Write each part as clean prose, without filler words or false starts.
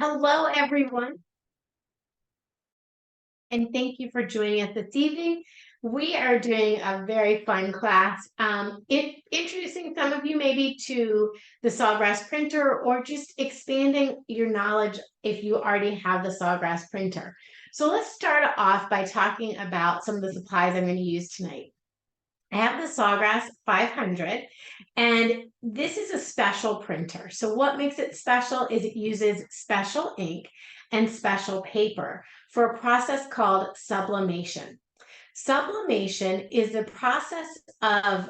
Hello, everyone, and thank you for joining us this evening. We are doing a very fun class, introducing some of you maybe to the Sawgrass printer or just expanding your knowledge if you already have the Sawgrass printer. So let's start off by talking about some of the supplies I'm going to use tonight. I have the Sawgrass 500, and this is a special printer. So what makes it special is it uses special ink and special paper for a process called sublimation. Sublimation is the process of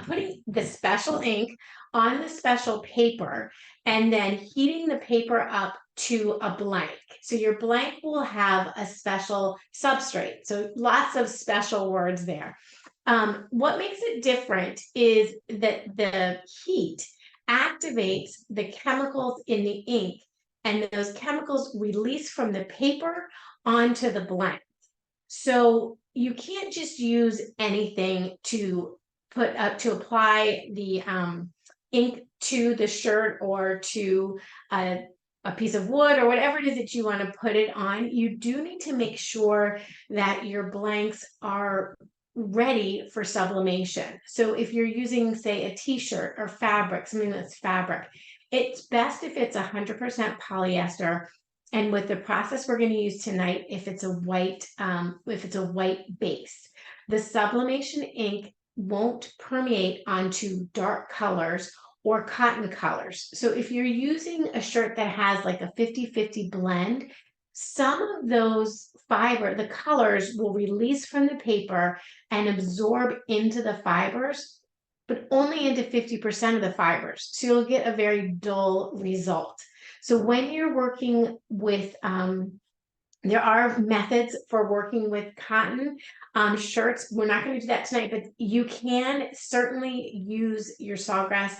putting the special ink on the special paper and then heating the paper up to a blank. So your blank will have a special substrate. So lots of special words there. What makes it different is that the heat activates the chemicals in the ink, and those chemicals release from the paper onto the blank. So you can't just use anything to apply the ink to the shirt or to a piece of wood or whatever it is that you want to put it on. You do need to make sure that your blanks are ready for sublimation. So if you're using, say, a t-shirt or fabric, something that's fabric, it's best if it's 100% polyester. And with the process we're going to use tonight, if it's a white base, the sublimation ink won't permeate onto dark colors or cotton colors. So if you're using a shirt that has like a 50-50 blend, some of those the colors will release from the paper and absorb into the fibers, but only into 50% of the fibers. So you'll get a very dull result. So when you're working with, there are methods for working with cotton shirts. We're not going to do that tonight, but you can certainly use your Sawgrass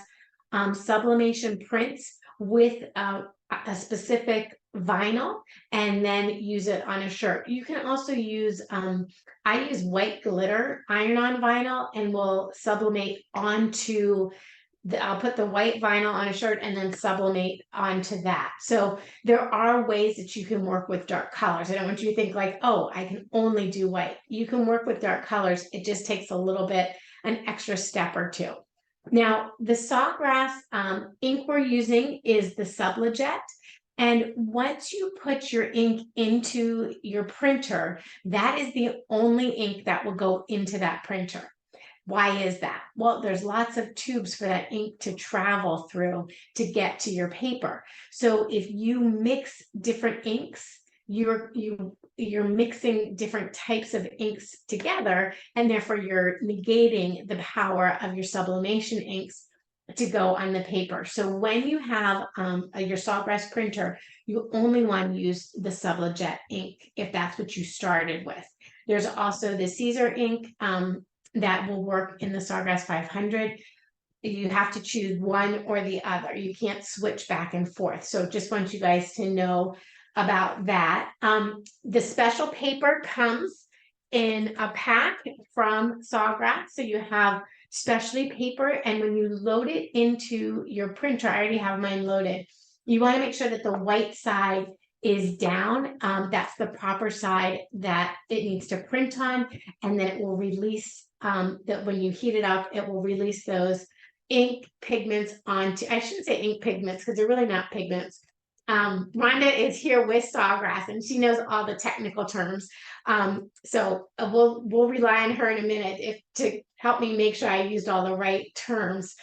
sublimation prints with a specific vinyl and then use it on a shirt. You can also use, I use white glitter iron-on vinyl and will sublimate onto I'll put the white vinyl on a shirt and then sublimate onto that. So there are ways that you can work with dark colors. I don't want you to think like, oh, I can only do white. You can work with dark colors. It just takes a little bit, an extra step or two. Now, the Sawgrass ink we're using is the Sublimate. And once you put your ink into your printer, that is the only ink that will go into that printer. Why is that? Well, there's lots of tubes for that ink to travel through to get to your paper. So if you mix different inks, you're mixing different types of inks together, and therefore you're negating the power of your sublimation inks to go on the paper. So when you have your Sawgrass printer, you only want to use the Sublimate ink if that's what you started with. There's also the Caesar ink that will work in the Sawgrass 500. You have to choose one or the other. You can't switch back and forth. So just want you guys to know about that. The special paper comes in a pack from Sawgrass. So you have specialty paper, and when you load it into your printer, I already have mine loaded, you want to make sure that the white side is down. That's the proper side that it needs to print on, and then it will release that when you heat it up, it will release those ink pigments onto, I shouldn't say ink pigments because they're really not pigments. Rhonda is here with Sawgrass and she knows all the technical terms. So we'll rely on her in a minute to help me make sure I used all the right terms.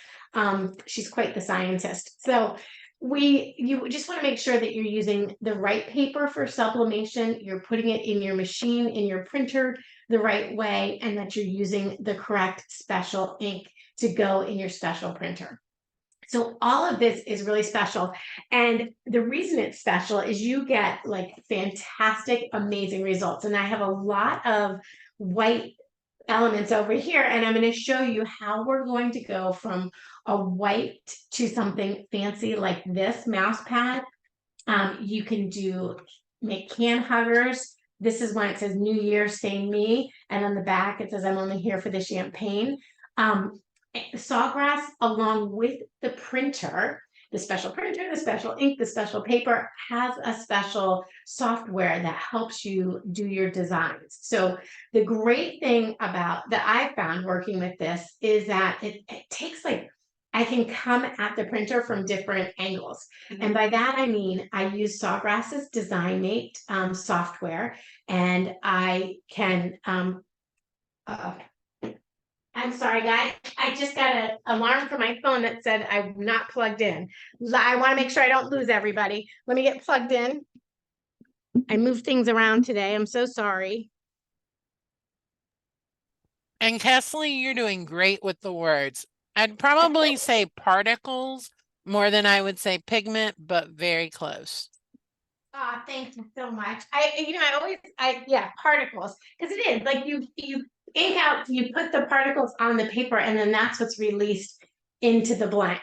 She's quite the scientist. So you just want to make sure that you're using the right paper for sublimation, you're putting it in your machine, in your printer the right way, and that you're using the correct special ink to go in your special printer. So all of this is really special. And the reason it's special is you get like fantastic, amazing results. And I have a lot of white elements over here, and I'm going to show you how we're going to go from a white to something fancy like this mouse pad. You can make can huggers. This is when it says New Year, stay me. And on the back, it says I'm only here for the champagne. Sawgrass, along with the printer, the special printer, the special ink, the special paper has a special software that helps you do your designs. So the great thing about that I found working with this is that it takes like, I can come at the printer from different angles. And by that, I mean, I use Sawgrass's DesignMate software, and I can, I'm sorry, guys. I just got an alarm from my phone that said I'm not plugged in. I want to make sure I don't lose everybody. Let me get plugged in. I moved things around today. I'm so sorry. And Kathleen, you're doing great with the words. I'd probably say particles more than I would say pigment, but very close. Ah, thank you so much. Yeah, particles, because it is like you ink out, you put the particles on the paper, and then that's what's released into the blank.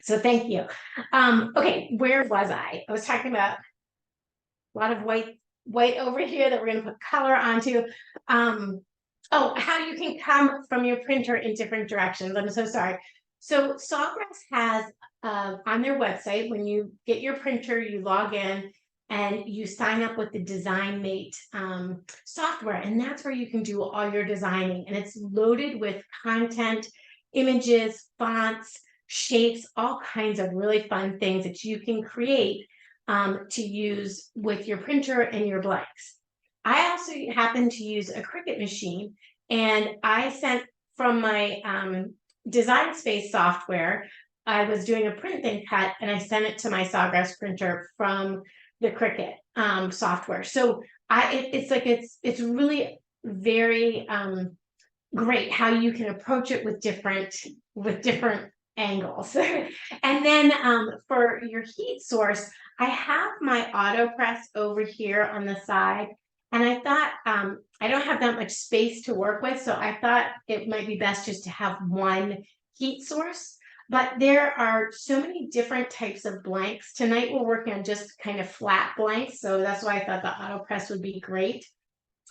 So thank you. Okay, where was I? I was talking about a lot of white over here that we're going to put color onto. Oh, how you can come from your printer in different directions. I'm so sorry. So Sawgrass has on their website, when you get your printer, you log in and you sign up with the DesignMate software, and that's where you can do all your designing. And it's loaded with content, images, fonts, shapes, all kinds of really fun things that you can create to use with your printer and your blanks. I also happen to use a Cricut machine, and I sent from my Design Space software, I was doing a print and cut, and I sent it to my Sawgrass printer from the Cricut software. So it's really very great how you can approach it with different angles. And then for your heat source, I have my auto press over here on the side, and I thought I don't have that much space to work with, so I thought it might be best just to have one heat source. But there are so many different types of blanks. Tonight we're working on just kind of flat blanks, so that's why I thought the auto press would be great.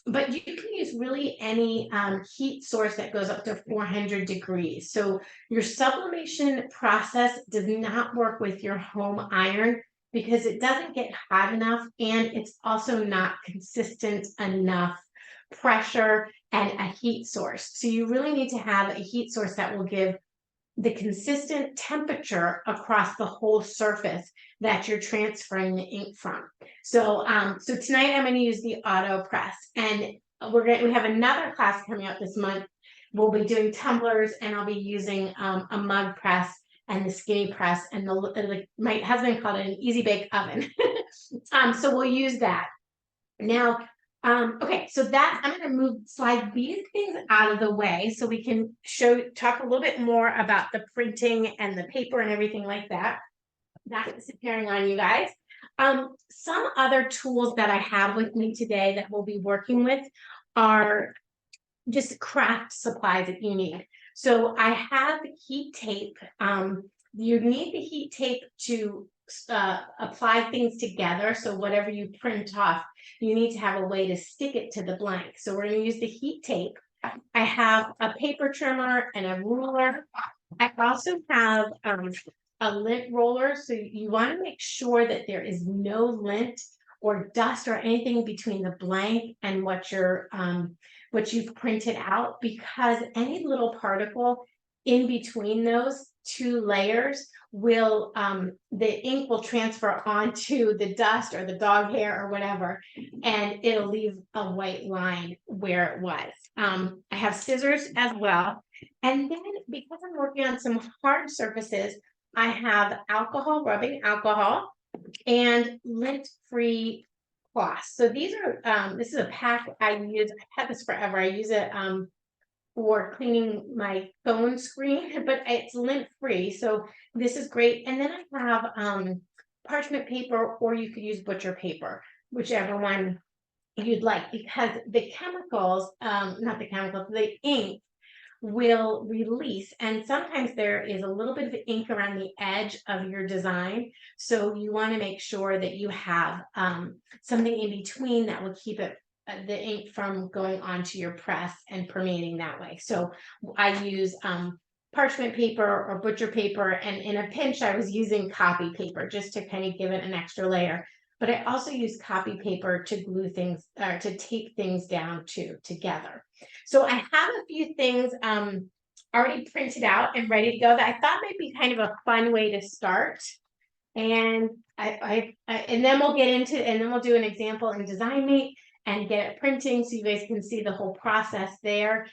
But you can use really any heat source that goes up to 400 degrees. So your sublimation process does not work with your home iron because it doesn't get hot enough, and it's also not consistent enough pressure and a heat source. So you really need to have a heat source that will give the consistent temperature across the whole surface that you're transferring the ink from. So so tonight I'm going to use the auto press, and we have another class coming up this month. We'll be doing tumblers, and I'll be using a mug press and the skinny press, and my husband called it an easy bake oven. So we'll use that. Now, okay, so that I'm going to slide these things out of the way so we can talk a little bit more about the printing and the paper and everything like that. That's disappearing on you guys. Some other tools that I have with me today that we'll be working with are just craft supplies that you need. So I have heat tape. You need the heat tape to apply things together. So whatever you print off, you need to have a way to stick it to the blank. So we're going to use the heat tape. I have a paper trimmer and a ruler. I also have a lint roller. So you want to make sure that there is no lint or dust or anything between the blank and what you've printed out, because any little particle in between those two layers will the ink will transfer onto the dust or the dog hair or whatever, and it'll leave a white line where it was. I have scissors as well, and then because I'm working on some hard surfaces, I have rubbing alcohol and lint-free cloth. So these are this is a pack I use. I've had this forever. I use it for cleaning my phone screen, but it's lint-free, so this is great. And then I have parchment paper, or you could use butcher paper, whichever one you'd like, because the chemicals, not the chemicals, the ink will release, and sometimes there is a little bit of ink around the edge of your design, so you want to make sure that you have something in between that will keep the ink from going onto your press and permeating that way. So I use parchment paper or butcher paper, and in a pinch I was using copy paper just to kind of give it an extra layer. But I also use copy paper to glue things or to tape things down together. So I have a few things already printed out and ready to go that I thought might be kind of a fun way to start. And and then we'll get into, and then we'll do an example in DesignMate and get it printing so you guys can see the whole process there.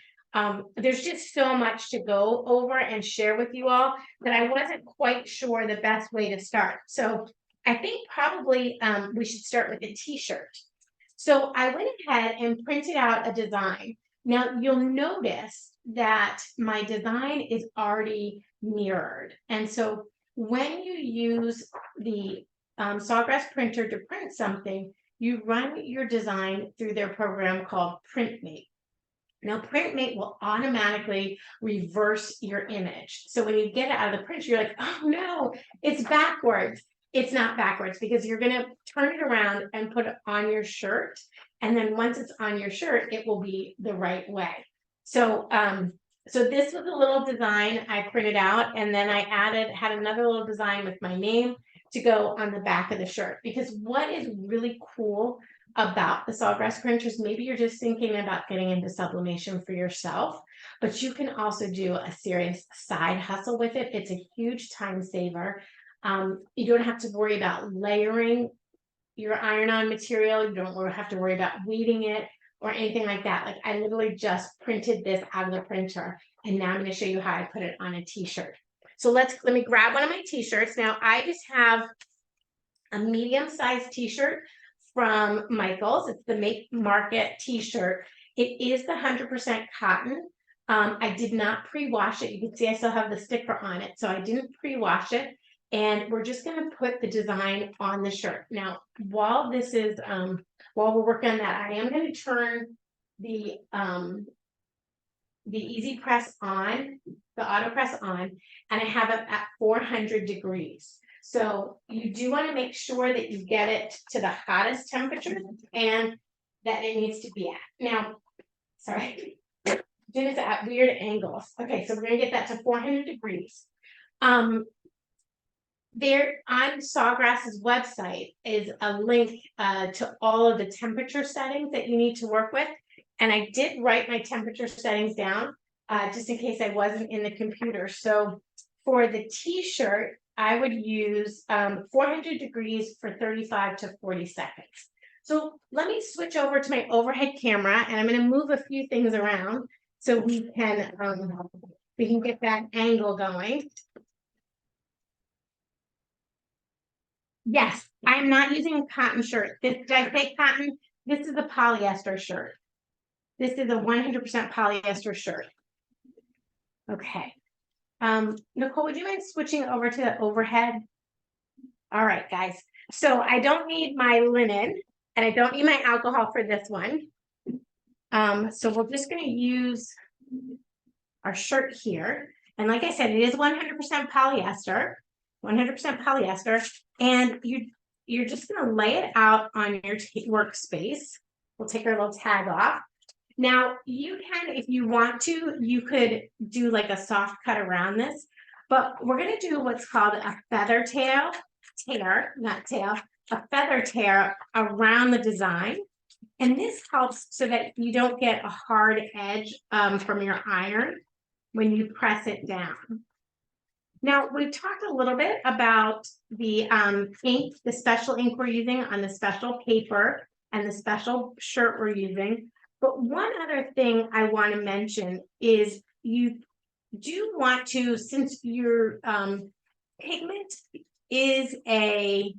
There's just so much to go over and share with you all that I wasn't quite sure the best way to start. So I think probably we should start with a t-shirt. So I went ahead and printed out a design. Now you'll notice that my design is already mirrored. And so when you use the Sawgrass printer to print something, you run your design through their program called PrintMate. Now, PrintMate will automatically reverse your image. So when you get it out of the printer, you're like, oh no, it's backwards. It's not backwards because you're going to turn it around and put it on your shirt. And then once it's on your shirt, it will be the right way. So, so this was a little design I printed out, and then I had another little design with my name to go on the back of the shirt. Because what is really cool about the Sawgrass printers, maybe you're just thinking about getting into sublimation for yourself, but you can also do a serious side hustle with it. It's a huge time saver. You don't have to worry about layering your iron-on material. You don't have to worry about weeding it or anything like that. Like I literally just printed this out of the printer, and now I'm going to show you how I put it on a t-shirt. So let me grab one of my t-shirts. Now I just have a medium-sized t-shirt from Michaels. It's the Make Market t-shirt. It is the 100% cotton. I did not pre-wash it. You can see I still have the sticker on it, so I didn't pre-wash it. And we're just going to put the design on the shirt. Now, while this is while we're working on that, I am going to turn the easy press on, the auto press on, and I have it at 400 degrees. So you do want to make sure that you get it to the hottest temperature and that it needs to be at. Now, sorry, doing this at weird angles. Okay, so we're going to get that to 400 degrees. There on Sawgrass's website is a link to all of the temperature settings that you need to work with. And I did write my temperature settings down just in case I wasn't in the computer. So for the t-shirt, I would use 400 degrees for 35 to 40 seconds. So let me switch over to my overhead camera, and I'm going to move a few things around so we can get that angle going. Yes, I am not using a cotton shirt. Did I say cotton? This is a polyester shirt. This is a 100% polyester shirt. Okay. Nicole, would you mind switching over to the overhead? All right, guys. So I don't need my linen and I don't need my alcohol for this one. So we're just going to use our shirt here. And like I said, it is 100% polyester. 100% polyester, and you're just going to lay it out on your workspace. We'll take our little tag off. Now you can, if you want to, you could do like a soft cut around this, but we're going to do what's called a feather tear around the design. And this helps so that you don't get a hard edge from your iron when you press it down. Now, we've talked a little bit about the ink, the special ink we're using on the special paper and the special shirt we're using. But one other thing I want to mention is you do want to, since your pigment is a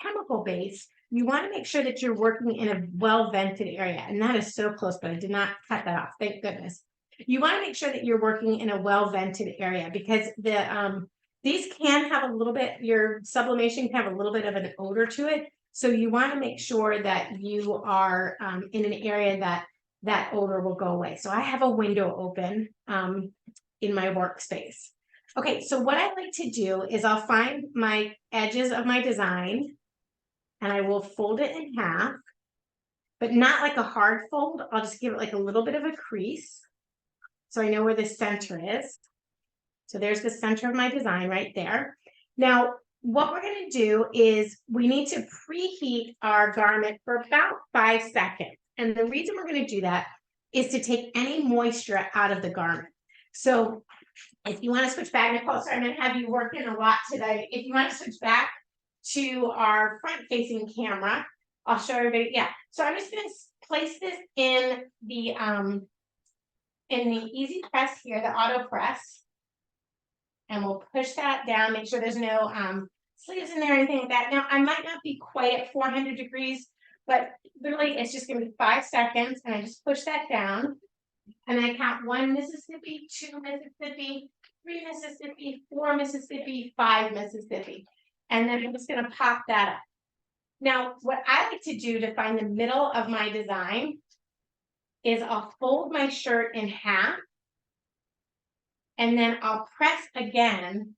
chemical base, you want to make sure that you're working in a well-vented area. And that is so close, but I did not cut that off. Thank goodness. You want to make sure that you're working in a well-vented area because these can have a little bit, your sublimation can have a little bit of an odor to it. So you want to make sure that you are in an area that odor will go away. So I have a window open in my workspace. Okay, so what I like to do is I'll find my edges of my design and I will fold it in half, but not like a hard fold. I'll just give it like a little bit of a crease. so I know where the center is. So there's the center of my design right there. Now, what we're going to do is we need to preheat our garment for about 5 seconds. And the reason we're going to do that is to take any moisture out of the garment. So if you want to switch back, Nicole, sorry, I'm going to have you working a lot today. If you want to switch back to our front-facing camera, I'll show everybody. Yeah. So I'm just going to place this in the easy press here, the auto press. And we'll push that down, make sure there's no sleeves in there or anything like that. Now, I might not be quite at 400 degrees, but literally it's just gonna be 5 seconds, and I just push that down, and I count 1 Mississippi, 2 Mississippi, 3 Mississippi, 4 Mississippi, 5 Mississippi. And then I'm just gonna pop that up. Now, what I like to do to find the middle of my design is I'll fold my shirt in half, and then I'll press again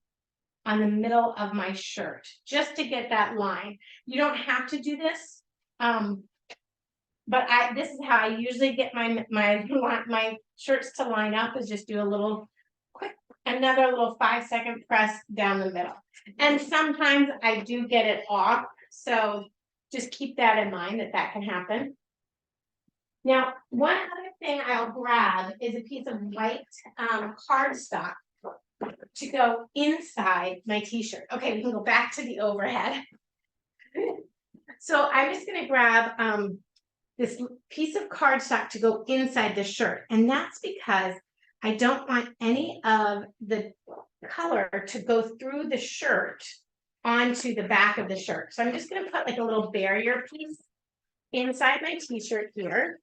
on the middle of my shirt just to get that line. You don't have to do this, but this is how I usually get my shirts to line up, is just do a little quick, another little 5-second press down the middle. And sometimes I do get it off, so just keep that in mind that can happen. Now, one other thing I'll grab is a piece of white cardstock to go inside my t-shirt. Okay, we can go back to the overhead. So I'm just going to grab this piece of cardstock to go inside the shirt. And that's because I don't want any of the color to go through the shirt onto the back of the shirt. So I'm just going to put like a little barrier piece inside my t-shirt here.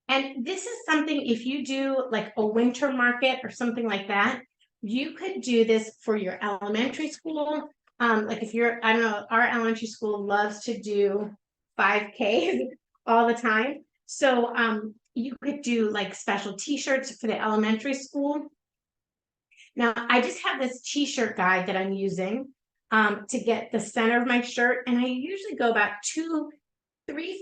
And this is something, if you do like a winter market or something like that, you could do this for your elementary school. Like if you're, I don't know, our elementary school loves to do 5K all the time. So you could do like special t-shirts for the elementary school. Now, I just have this t-shirt guide that I'm using to get the center of my shirt. And I usually go about 2-3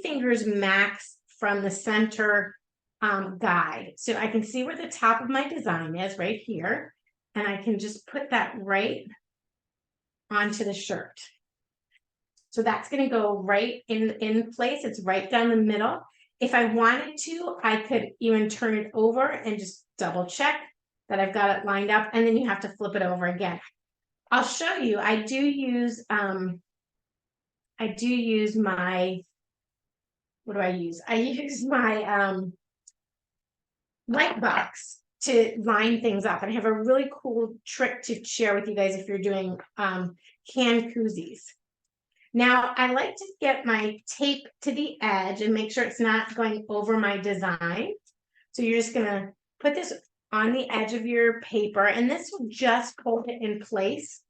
fingers max from the center guide. So I can see where the top of my design is right here. And I can just put that right onto the shirt. So that's going to go right in place. It's right down the middle. If I wanted to, I could even turn it over and just double check that I've got it lined up. And then you have to flip it over again. I'll show you. I do use my, what do I use? I use my light box to line things up. And I have a really cool trick to share with you guys if you're doing can koozies. Now, I like to get my tape to the edge and make sure it's not going over my design. So you're just going to put this on the edge of your paper, and this will just hold it in place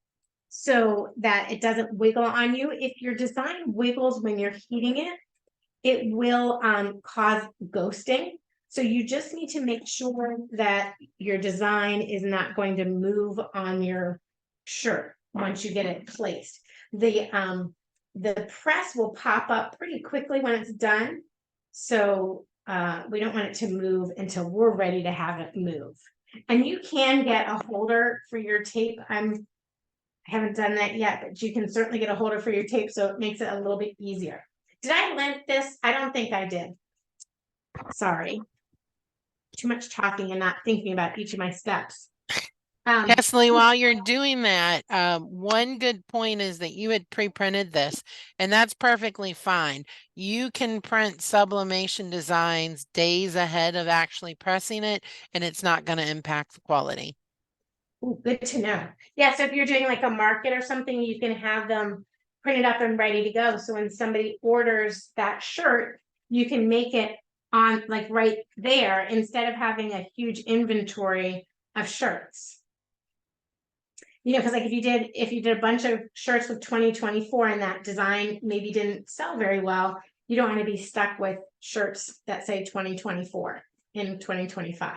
so that it doesn't wiggle on you. If your design wiggles when you're heating it, it will cause ghosting. So you just need to make sure that your design is not going to move on your shirt once you get it placed. The press will pop up pretty quickly when it's done. So we don't want it to move until we're ready to have it move. And you can get a holder for your tape. I haven't done that yet, but you can certainly get a holder for your tape, so it makes it a little bit easier. Did I lint this? I don't think I did. Sorry. Too much talking and not thinking about each of my steps. Kesley, while you're doing that, one good point is that you had pre-printed this, and that's perfectly fine. You can print sublimation designs days ahead of actually pressing it, and it's not going to impact the quality. Ooh, good to know. Yeah, so if you're doing like a market or something, you can have them printed up and ready to go. So when somebody orders that shirt, you can make it on like right there instead of having a huge inventory of shirts. You know, because like if you did a bunch of shirts with 2024 and that design maybe didn't sell very well, you don't want to be stuck with shirts that say 2024 in 2025.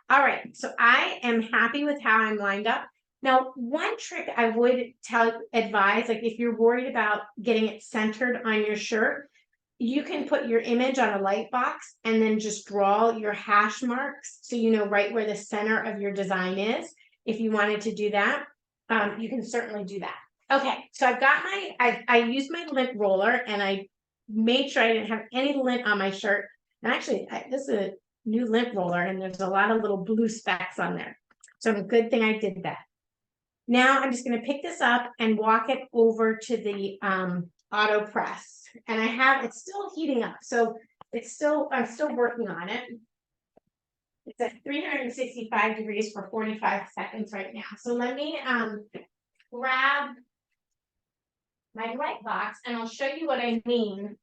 All right, so I am happy with how I'm lined up. Now, one trick I would advise, like if you're worried about getting it centered on your shirt, you can put your image on a light box and then just draw your hash marks so you know right where the center of your design is. If you wanted to do that, you can certainly do that. Okay, so I've got I used my lint roller and I made sure I didn't have any lint on my shirt. And actually, this is a new lint roller and there's a lot of little blue specks on there. So a good thing I did that. Now I'm just going to pick this up and walk it over to the auto press. And it's still heating up. So I'm still working on it. It's at 365 degrees for 45 seconds right now. So let me grab my light box and I'll show you what I mean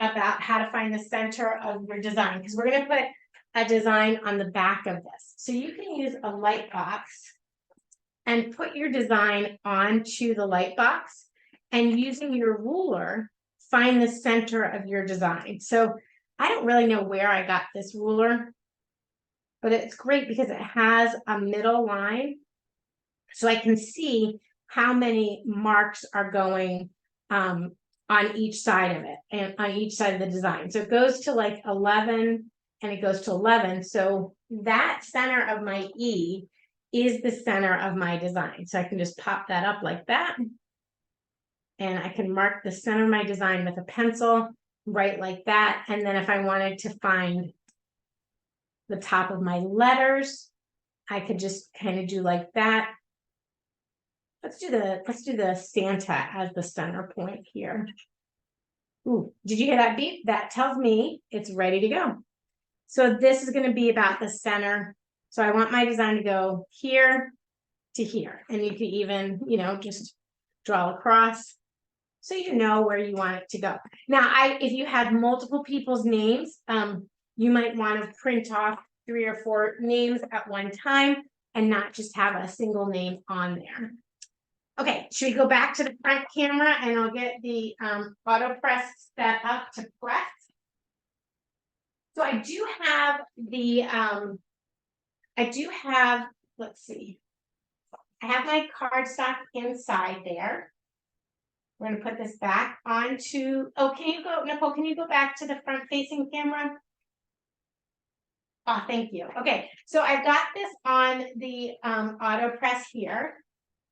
about how to find the center of your design, because we're going to put a design on the back of this. So you can use a light box and put your design onto the light box, and using your ruler, find the center of your design. So I don't really know where I got this ruler, but it's great because it has a middle line. So I can see how many marks are going on each side of it and on each side of the design. So it goes to like 11 and it goes to 11. So that center of my E is the center of my design. So I can just pop that up like that. And I can mark the center of my design with a pencil, right like that. And then if I wanted to find the top of my letters, I could just kind of do like that. Let's do the Santa as the center point here. Ooh, did you hear that beep? That tells me it's ready to go. So this is going to be about the center. So I want my design to go here to here. And you could even, just draw across so you know where you want it to go. Now, if you had multiple people's names, you might want to print off 3 or 4 names at one time and not just have a single name on there. Okay, should we go back to the front camera and I'll get the auto press set up to press. So I do have let's see. I have my cardstock inside there. We're going to put this back onto, Nicole, can you go back to the front facing camera? Oh, thank you. Okay, so I've got this on the auto press here.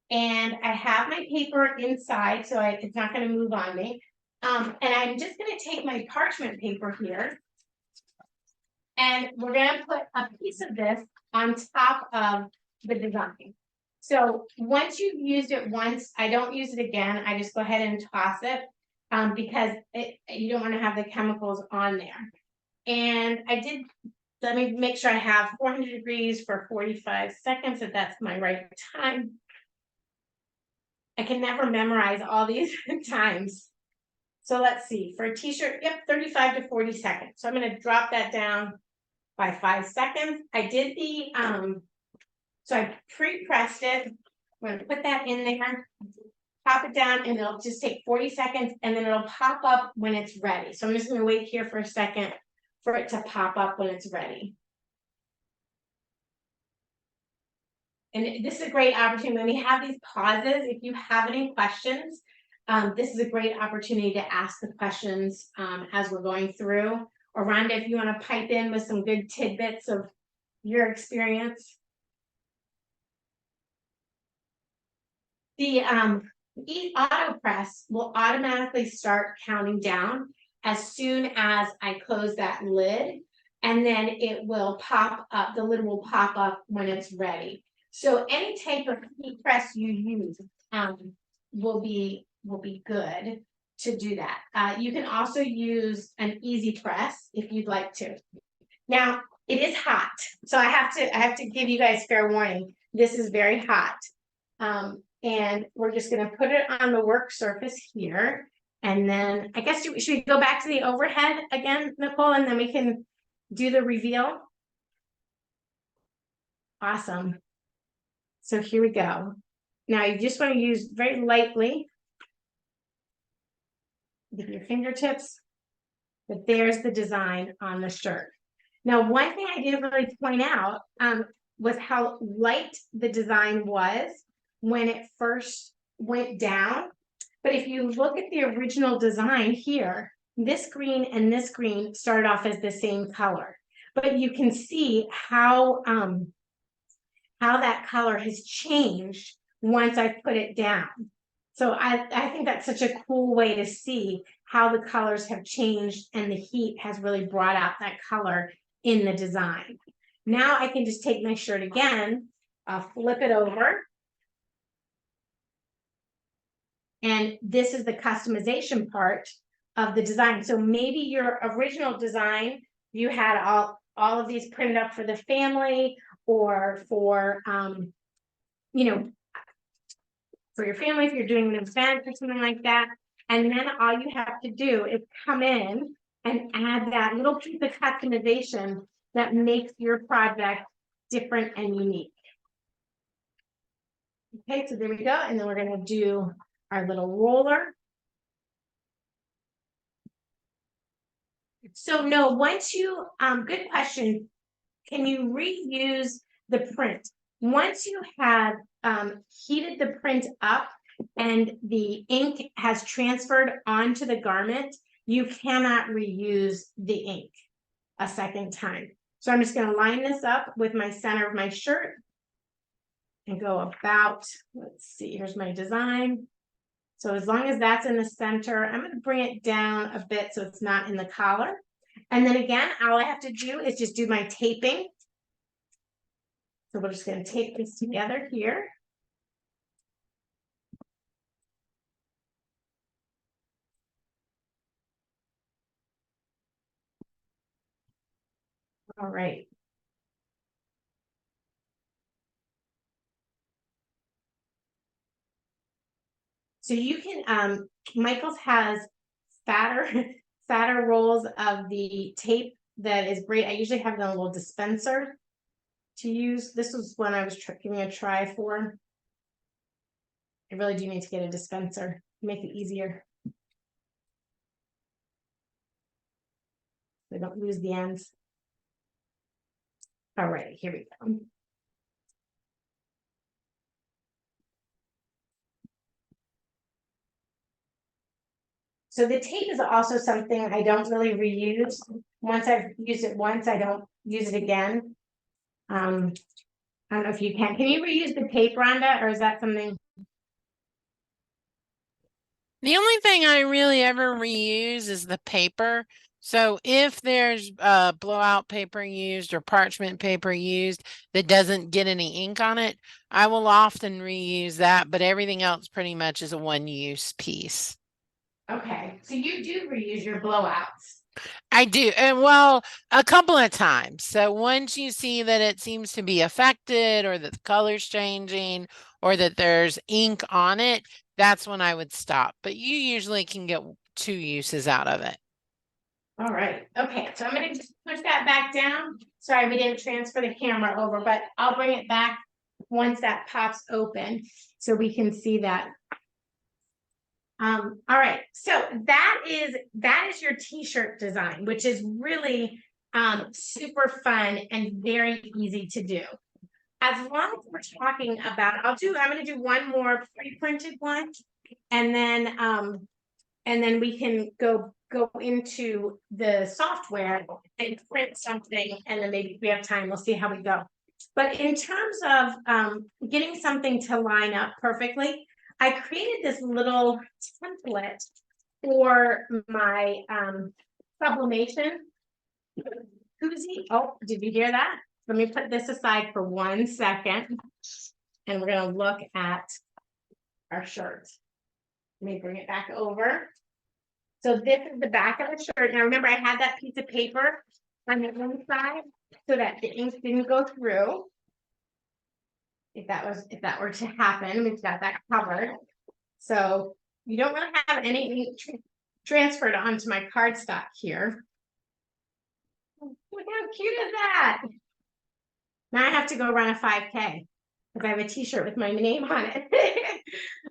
And I have my paper inside, so it's not going to move on me. And I'm just going to take my parchment paper here. And we're going to put a piece of this on top of the design. So once you've used it once, I don't use it again. I just go ahead and toss it because you don't want to have the chemicals on there. And let me make sure I have 400 degrees for 45 seconds, if that's my right time. I can never memorize all these times. So let's see, for a t-shirt, 35 to 40 seconds. So I'm going to drop that down by 5 seconds. I did so I pre-pressed it. I'm going to put that in there, pop it down, and it'll just take 40 seconds, and then it'll pop up when it's ready. So I'm just going to wait here for a second for it to pop up when it's ready. And this is a great opportunity. When we have these pauses, if you have any questions, this is a great opportunity to ask the questions as we're going through. Or Rhonda, if you want to pipe in with some good tidbits of your experience. The auto press will automatically start counting down as soon as I close that lid, and then it will pop up, the lid will pop up when it's ready. So any type of heat press you use will be good to do that. You can also use an easy press if you'd like to. Now it is hot, so I have to give you guys fair warning. This is very hot, and we're just going to put it on the work surface here, and then I guess should we go back to the overhead again, Nicole, and then we can do the reveal. Awesome. So here we go. Now you just want to use very lightly with your fingertips, but there's the design on the shirt. Now, one thing I didn't really point out was how light the design was when it first went down. But if you look at the original design here, this green and this green started off as the same color, but you can see how that color has changed once I put it down. So I think that's such a cool way to see how the colors have changed and the heat has really brought out that color in the design. Now I can just take my shirt again, flip it over. And this is the customization part of the design. So maybe your original design, you had all of these printed up for the family or for, you know, for your family, if you're doing an event or something like that. And then all you have to do is come in and add that little piece of customization that makes your project different and unique. Okay, so there we go. And then we're going to do our little roller. So no, once you, good question. Can you reuse the print? Once you have heated the print up and the ink has transferred onto the garment, you cannot reuse the ink a second time. So I'm just going to line this up with my center of my shirt and go about, let's see, here's my design. So as long as that's in the center, I'm going to bring it down a bit so it's not in the collar. And then again, all I have to do is just do my taping. So we're just going to tape this together here. All right. So you can, Michael's has fatter rolls of the tape that is great. I usually have it in a little dispenser to use. This was one I was giving a try for. I really do need to get a dispenser to make it easier. So I don't lose the ends. All right, here we go. So the tape is also something I don't really reuse. Once I've used it once, I don't use it again. I don't know if you can. Can you reuse the tape, Rhonda, or is that something? The only thing I really ever reuse is the paper. So if there's blowout paper used or parchment paper used that doesn't get any ink on it, I will often reuse that, but everything else pretty much is a one-use piece. Okay, so you do reuse your blowouts. I do. And well, a couple of times. So once you see that it seems to be affected or that the color's changing or that there's ink on it, that's when I would stop. But you usually can get 2 uses out of it. All right. Okay, so I'm going to just push that back down. Sorry, we didn't transfer the camera over, but I'll bring it back once that pops open so we can see that. All right, so that is your t-shirt design, which is really super fun and very easy to do. As long as we're talking about, I'm going to do one more pre-printed one, and then we can go into the software and print something, and then maybe if we have time, we'll see how we go. But in terms of getting something to line up perfectly, I created this little template for my sublimation koozie. Oh, did you hear that? Let me put this aside for 1 second, and we're going to look at our shirt. Let me bring it back over. So this is the back of the shirt. Now remember, I had that piece of paper on the inside so that the ink didn't go through. If that were to happen, we've got that covered. So you don't really have any ink transferred onto my cardstock here. Look how cute is that? Now I have to go run a 5K because I have a t-shirt with my name on it.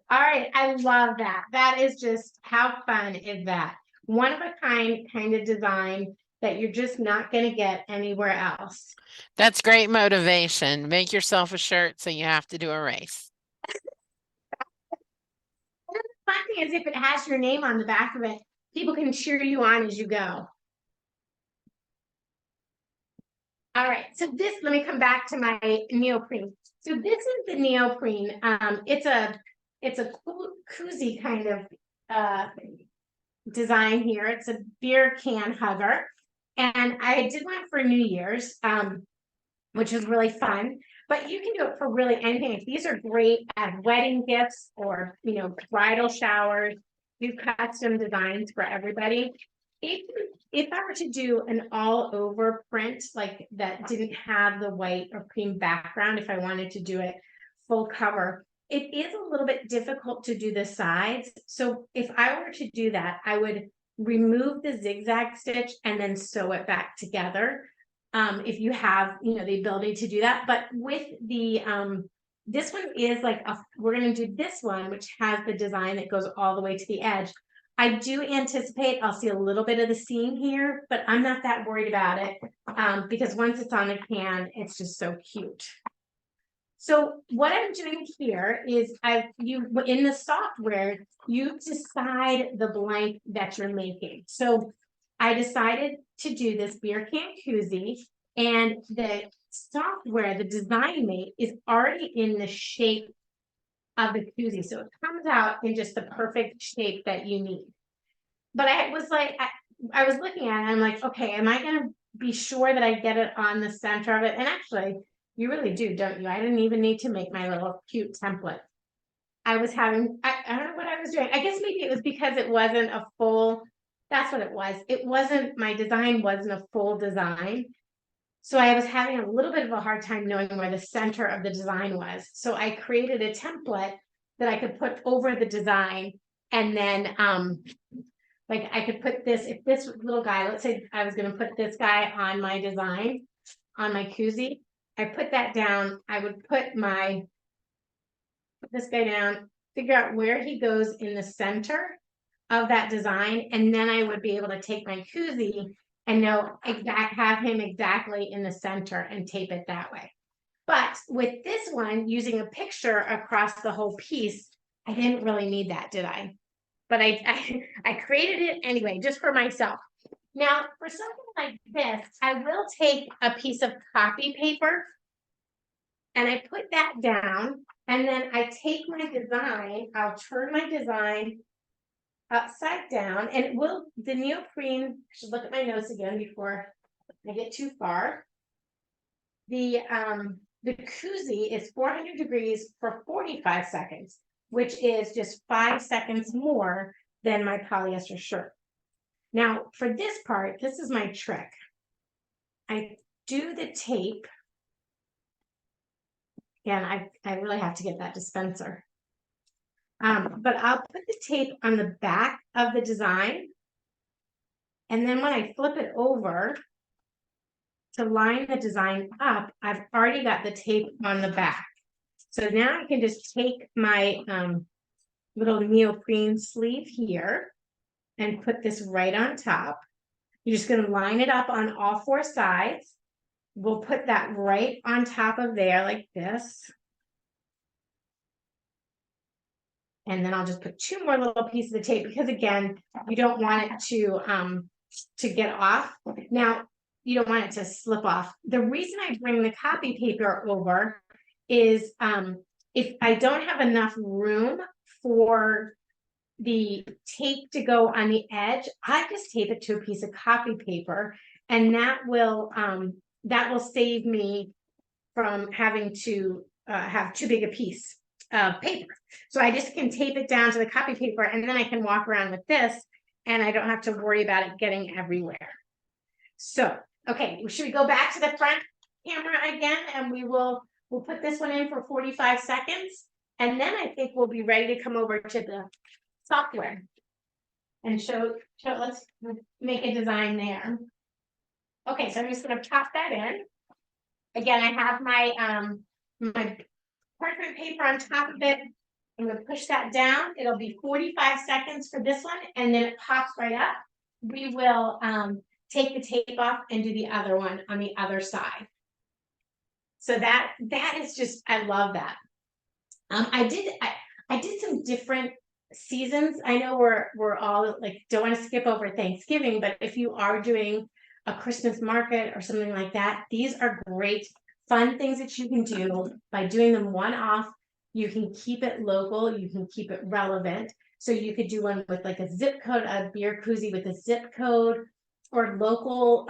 All right, I love that. That is just, how fun is that? One of a kind of design that you're just not going to get anywhere else. That's great motivation. Make yourself a shirt so you have to do a race. The fun thing is if it has your name on the back of it, people can cheer you on as you go. All right, so this, let me come back to my neoprene. So this is the neoprene. It's a koozie kind of design here. It's a beer can hugger. And I did one for New Year's, which was really fun. But you can do it for really anything. These are great as wedding gifts or, you know, bridal showers. Do custom designs for everybody. If I were to do an all over print like that didn't have the white or cream background, if I wanted to do it full cover, it is a little bit difficult to do the sides. So if I were to do that, I would remove the zigzag stitch and then sew it back together. If you have, you know, the ability to do that. But with the this one is like we're going to do this one, which has the design that goes all the way to the edge. I do anticipate I'll see a little bit of the seam here, but I'm not that worried about it because once it's on the can, it's just so cute. So what I'm doing here is in the software, you decide the blank that you're making. So I decided to do this beer can koozie, and the software, the design mate, is already in the shape of the koozie. So it comes out in just the perfect shape that you need. But I was like, I was looking at it, and I'm like, okay, am I going to be sure that I get it on the center of it? And actually, you really do, don't you? I didn't even need to make my little cute template. I was having, I don't know what I was doing. I guess maybe it was because it wasn't a full, that's what it was. It wasn't, my design wasn't a full design. So I was having a little bit of a hard time knowing where the center of the design was. So I created a template that I could put over the design. And then like I could put this, if this little guy, let's say I was going to put this guy on my design, on my koozie, I put that down. I would put this guy down, figure out where he goes in the center of that design. And then I would be able to take my koozie and have him exactly in the center and tape it that way. But with this one, using a picture across the whole piece, I didn't really need that, did I? But I created it anyway, just for myself. Now, for something like this, I will take a piece of copy paper and I put that down, and then I take my design, I'll turn my design upside down, and it will, the neoprene, I should look at my notes again before I get too far. The koozie is 400 degrees for 45 seconds, which is just 5 seconds more than my polyester shirt. Now, for this part, this is my trick. I do the tape. Again, I really have to get that dispenser. But I'll put the tape on the back of the design. And then when I flip it over to line the design up, I've already got the tape on the back. So now I can just take my little neoprene sleeve here and put this right on top. You're just going to line it up on all 4 sides. We'll put that right on top of there like this. And then I'll just put 2 more little pieces of tape because again, you don't want it to get off. Now, you don't want it to slip off. The reason I bring the copy paper over is if I don't have enough room for the tape to go on the edge, I just tape it to a piece of copy paper, and that will save me from having to have too big a piece of paper. So I just can tape it down to the copy paper, and then I can walk around with this, and I don't have to worry about it getting everywhere. So, okay, should we go back to the front camera again, and we'll put this one in for 45 seconds, and then I think we'll be ready to come over to the software and show let's make a design there. Okay, so I'm just going to pop that in. Again, I have my my parchment paper on top of it. I'm going to push that down. It'll be 45 seconds for this one, and then it pops right up. We will take the tape off and do the other one on the other side. So that is just, I love that. I did some different seasons, I know we're all like, don't want to skip over Thanksgiving, but if you are doing a Christmas market or something like that, these are great fun things that you can do by doing them one-off. You can keep it local, you can keep it relevant. So you could do one with like a zip code, a beer koozie with a zip code, or local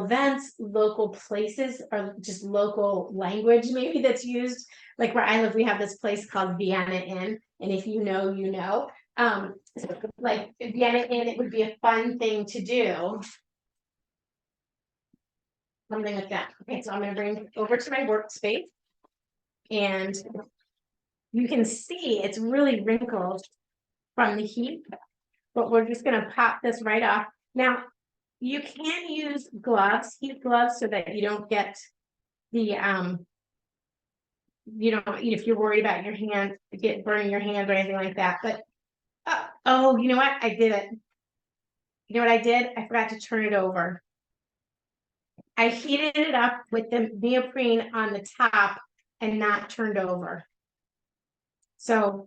events, local places, or just local language maybe that's used. Like where I live, we have this place called Vienna Inn, and if you know, you know. So like Vienna Inn, it would be a fun thing to do. Something like that. Okay, so I'm gonna bring it over to my workspace, and you can see it's really wrinkled from the heat, but we're just gonna pop this right off. Now, you can use gloves, heat gloves, so that you don't get the you know, if you're worried about your hand, burning your hand or anything like that. But oh, you know what? I did it. You know what I did? I forgot to turn it over. I heated it up with the neoprene on the top and not turned over. So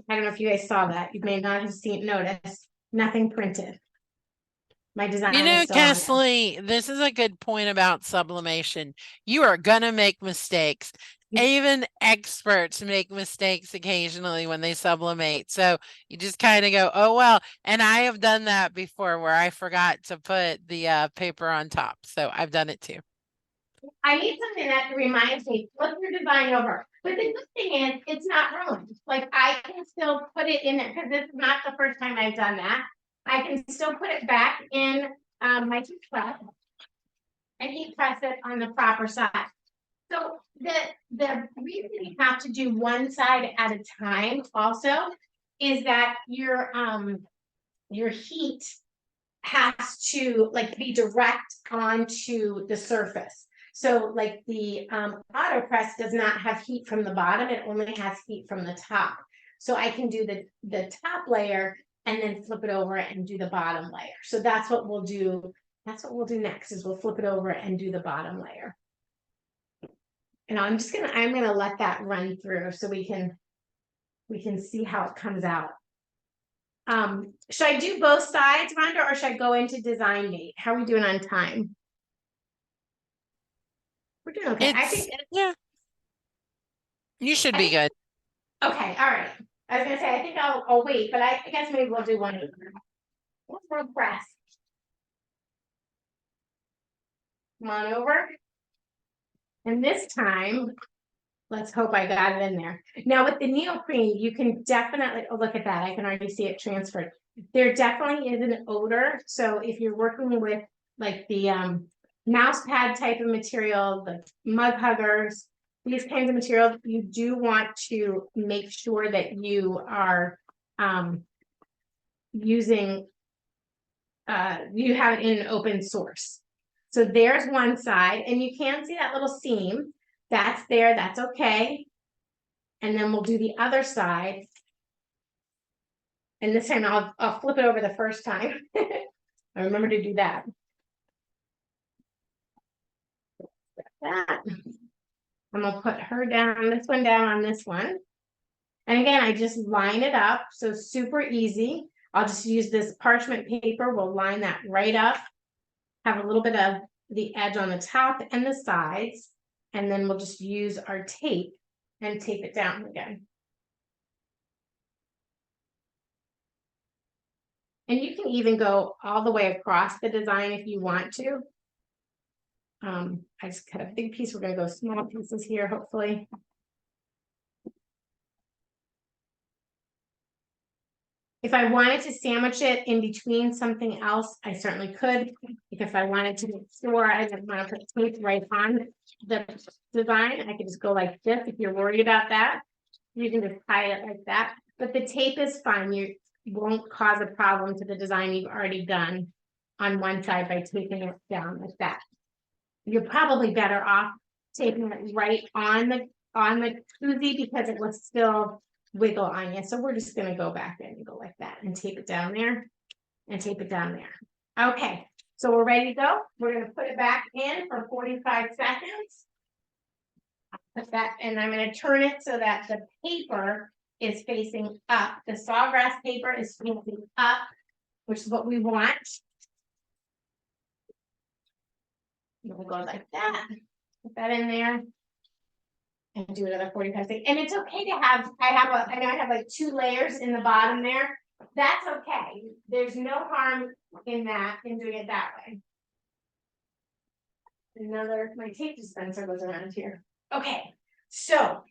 I don't know if you guys saw that. You may not have noticed. Nothing printed. My design You know, is still on there. Kesley, this is a good point about sublimation. You are gonna make mistakes. Even experts make mistakes occasionally when they sublimate. So you just kind of go, oh, well, and I have done that before where I forgot to put the paper on top. So I've done it too. I need something that reminds me, flip your design over. But the good thing is, it's not ruined. Like I can still put it in there because this is not the first time I've done that. I can still put it back in my heat press and heat press it on the proper side. So the reason you have to do one side at a time also is that your heat has to like be direct onto the surface. So like the auto press does not have heat from the bottom, it only has heat from the top. So I can do the top layer and then flip it over and do the bottom layer. So that's what we'll do. That's what we'll do next is we'll flip it over and do the bottom layer. And I'm gonna let that run through so we can see how it comes out. Should I do both sides, Rhonda, or should I go into design date? How are we doing on time? We're doing okay. I think yeah. You should be good. Okay, all right. I was gonna say I think I'll wait, but I guess maybe we'll do one more press. Come on over. And this time, let's hope I got it in there. Now with the neoprene, you can definitely, oh, look at that. I can already see it transferred. There definitely is an odor. So if you're working with like the mouse pad type of material, the mug huggers, these kinds of materials, you do want to make sure that you are using, you have it in an open source. So there's one side, and you can see that little seam. That's there, that's okay. And then we'll do the other side. And this time I'll flip it over the first time. I remember to do that. I'm gonna put her down, this one down on this one. And again, I just line it up, so super easy. I'll just use this parchment paper. We'll line that right up. Have a little bit of the edge on the top and the sides. And then we'll just use our tape and tape it down again. And you can even go all the way across the design if you want to. I just cut a big piece. We're going to go small pieces here, hopefully. If I wanted to sandwich it in between something else, I certainly could. If I wanted to make sure I didn't want to put tape right on the design, I could just go like this. If you're worried about that, you can just tie it like that. But the tape is fine. You won't cause a problem to the design you've already done on one side by taping it down like that. You're probably better off taping it right on the koozie because it will still wiggle on you. So we're just going to go back in and go like that and tape it down there and tape it down there. Okay, so we're ready to go. We're going to put it back in for 45 seconds. Put that, and I'm going to turn it so that the paper is facing up. The Sawgrass paper is facing up, which is what we want. We'll go like that. Put that in there. And do another 45 seconds. And it's okay to have, I know I have like 2 layers in the bottom there. That's okay. There's no harm in that, in doing it that way. My tape dispenser goes around here. Okay, so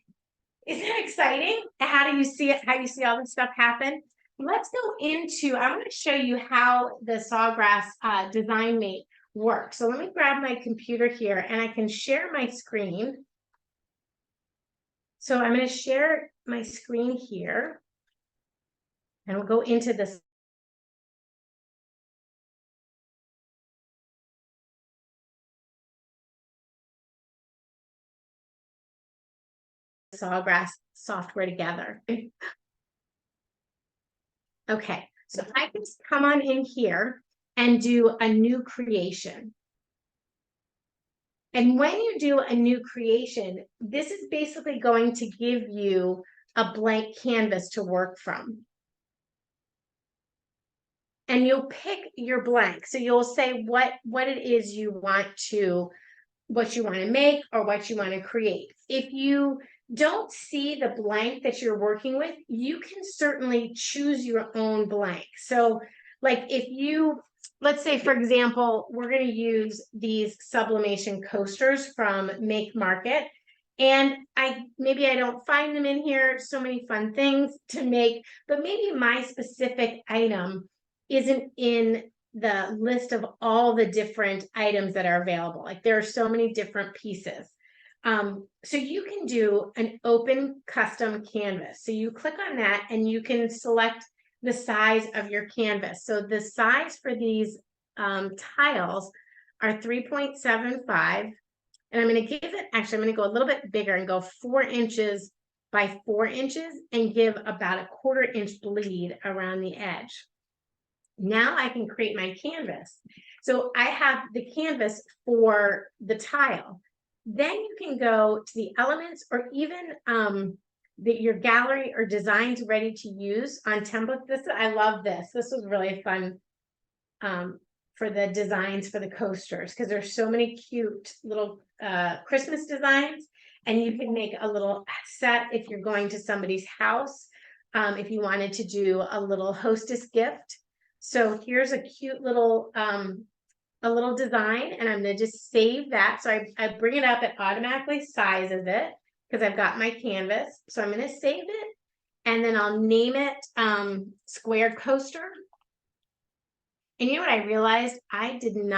isn't that exciting? How do you see it? How you see all this stuff happen? Let's go into, I'm going to show you how the Sawgrass Design Mate works. So let me grab my computer here and I can share my screen. So I'm going to share my screen here and we'll go into this. Sawgrass software together. Okay, so I can come on in here and do a new creation. And when you do a new creation, this is basically going to give you a blank canvas to work from. And you'll pick your blank. So you'll say what it is you want to, what you want to make or what you want to create. If you don't see the blank that you're working with, you can certainly choose your own blank. So like if you, let's say, for example, we're going to use these sublimation coasters from Make Market. And maybe I don't find them in here, so many fun things to make, but maybe my specific item isn't in the list of all the different items that are available. Like there are so many different pieces. So you can do an open custom canvas. So you click on that and you can select the size of your canvas. So the size for these tiles are 3.75. And I'm going to give it, actually, I'm going to go a little bit bigger and go 4 inches by 4 inches and give about a 1/4 inch bleed around the edge. Now I can create my canvas. So I have the canvas for the tile. Then you can go to the elements or even your gallery or designs ready to use on templates. I love this. This was really fun for the designs for the coasters because there's so many cute little Christmas designs, and you can make a little set if you're going to somebody's house. If you wanted to do a little hostess gift. So here's a cute little design, and I'm going to just save that. So I bring it up, it automatically sizes it because I've got my canvas. So I'm going to save it, and then I'll name it Square Coaster. And you know what I realized? I didn't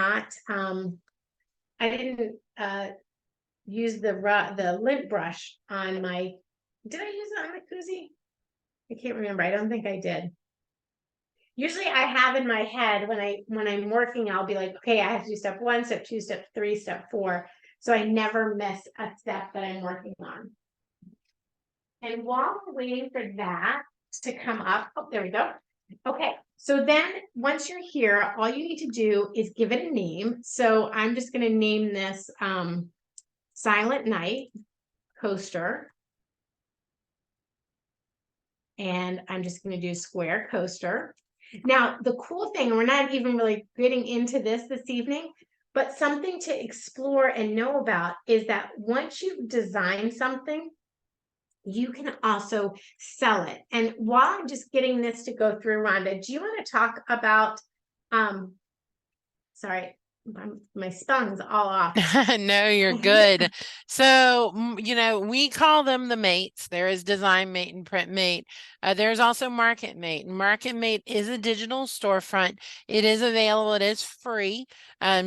use the lint brush on my, did I use it on my koozie? I can't remember. I don't think I did. Usually I have in my head when I'm working, I'll be like, okay, I have to do step 1, step 2, step 3, step 4. So I never miss a step that I'm working on. And while we're waiting for that to come up, oh, there we go. Okay, so then once you're here, all you need to do is give it a name. So I'm just going to name this Silent Night Coaster. And I'm just going to do Square Coaster. Now, the cool thing, we're not even really getting into this evening, but something to explore and know about is that once you've designed something, you can also sell it. And while I'm just getting this to go through, Rhonda, do you want to talk about, sorry, my spelling's all off. No, you're good. So, you know, we call them the mates. There is Design Mate and Print Mate. There's also Market Mate. Market Mate is a digital storefront. It is available. It is free.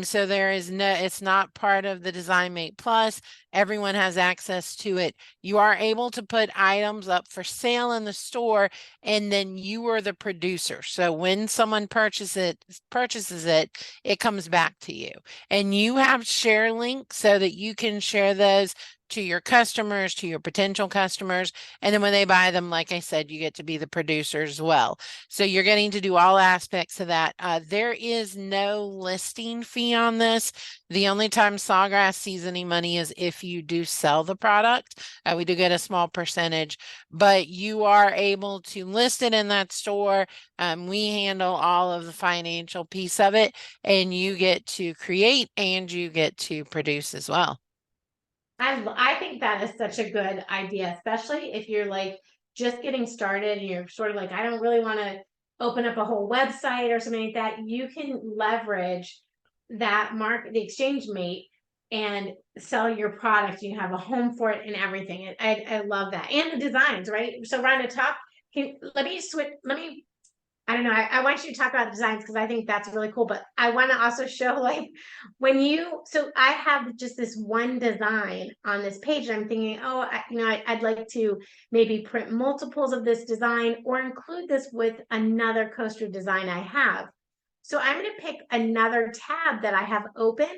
So there is no, it's not part of the Design Mate Plus. Everyone has access to it. You are able to put items up for sale in the store, and then you are the producer. So when someone purchases it, it comes back to you. And you have share links so that you can share those to your customers, to your potential customers. And then when they buy them, like I said, you get to be the producer as well. So you're getting to do all aspects of that. There is no listing fee on this. The only time Sawgrass sees any money is if you do sell the product. We do get a small percentage, but you are able to list it in that store. We handle all of the financial piece of it, and you get to create and you get to produce as well. I think that is such a good idea, especially if you're like just getting started and you're sort of like, I don't really want to open up a whole website or something like that. You can leverage that the exchange mate, and sell your product. You have a home for it and everything. I love that. And the designs, right? So Rhonda, let me switch, I don't know. I want you to talk about designs because I think that's really cool. But I want to also show like so I have just this one design on this page, and I'm thinking, oh, I'd like to maybe print multiples of this design or include this with another coaster design I have. So I'm going to pick another tab that I have open,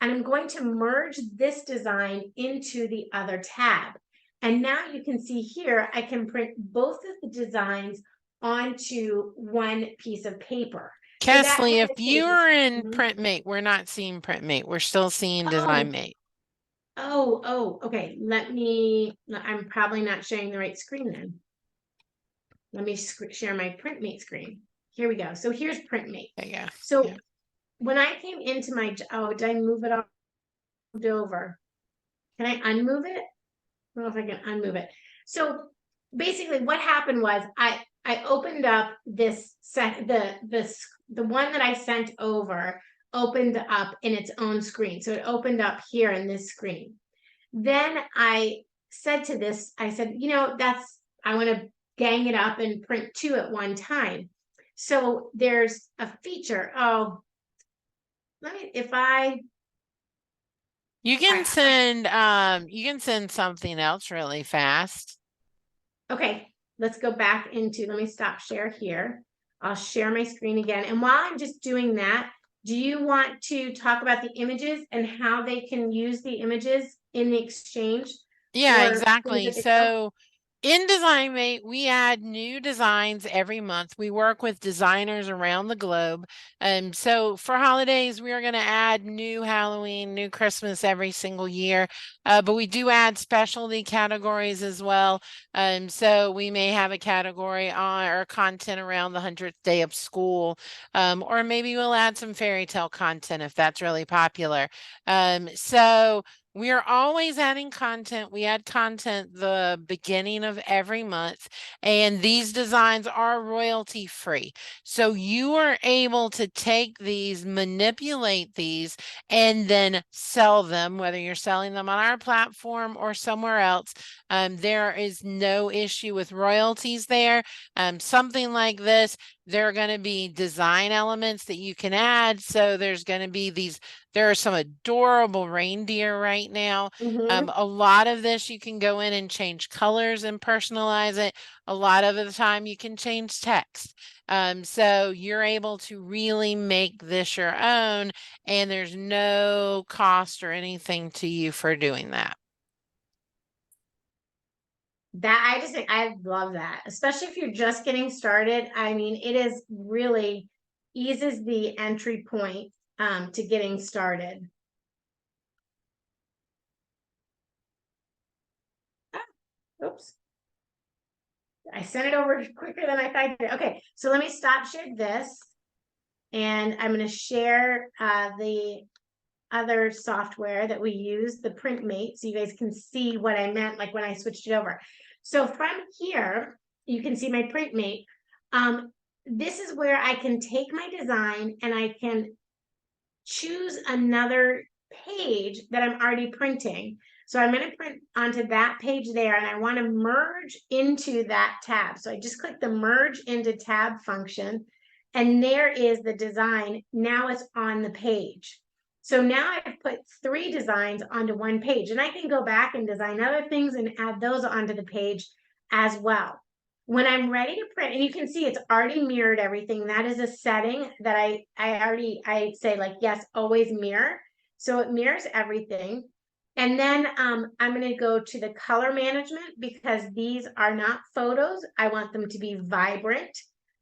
and I'm going to merge this design into the other tab. And now you can see here, I can print both of the designs onto one piece of paper. So that Kesley, kind if of you're in Mhm. PrintMate, we're not seeing PrintMate. We're still seeing Oh, DesignMate. okay. I'm probably not sharing the right screen then. Let me share my PrintMate screen. Here we go. So here's PrintMate. There you go. So Yeah. when I came into did I move it all over? Can I unmove it? I don't know if I can unmove it. So basically what happened was I opened up this the one that I sent over opened up in its own screen. So it opened up here in this screen. Then I said to this, I said, I want to gang it up and print two at one time. So there's a feature. Oh, if I You all can right, send something else really fast. okay, let's go back into, let me stop share here. I'll share my screen again. And while I'm just doing that, do you want to talk about the images and how they can use the images in the exchange Yeah, for things exactly. that they sell? So in DesignMate, we add new designs every month. We work with designers around the globe. So for holidays, we are going to add new Halloween, new Christmas every single year. But we do add specialty categories as well. So we may have a category on or content around the 100th day of school. Or maybe we'll add some fairy tale content if that's really popular. So we are always adding content. We add content the beginning of every month, and these designs are royalty free. So you are able to take these, manipulate these, and then sell them, whether you're selling them on our platform or somewhere else. There is no issue with royalties there. Something like this, there are going to be design elements that you can add. So there's going to be there are some adorable reindeer right now. Mm-hmm. A lot of this you can go in and change colors and personalize it. A lot of the time you can change text. So you're able to really make this your own, and there's no cost or anything to you for doing that. That I just think I love that, especially if you're just getting started. I mean, it is really eases the entry point to getting started. Oops. I sent it over quicker than I thought I did. Okay, so let me stop share this. And I'm going to share the other software that we use, the PrintMate, so you guys can see what I meant, like when I switched it over. So from here, you can see my PrintMate. This is where I can take my design and I can choose another page that I'm already printing. So I'm going to print onto that page there, and I want to merge into that tab. So I just click the merge into tab function, and there is the design. Now it's on the page. So now I've put 3 designs onto one page, and I can go back and design other things and add those onto the page as well. When I'm ready to print, and you can see it's already mirrored everything. That is a setting that I say like, yes, always mirror. So it mirrors everything. And then I'm going to go to the color management because these are not photos. I want them to be vibrant.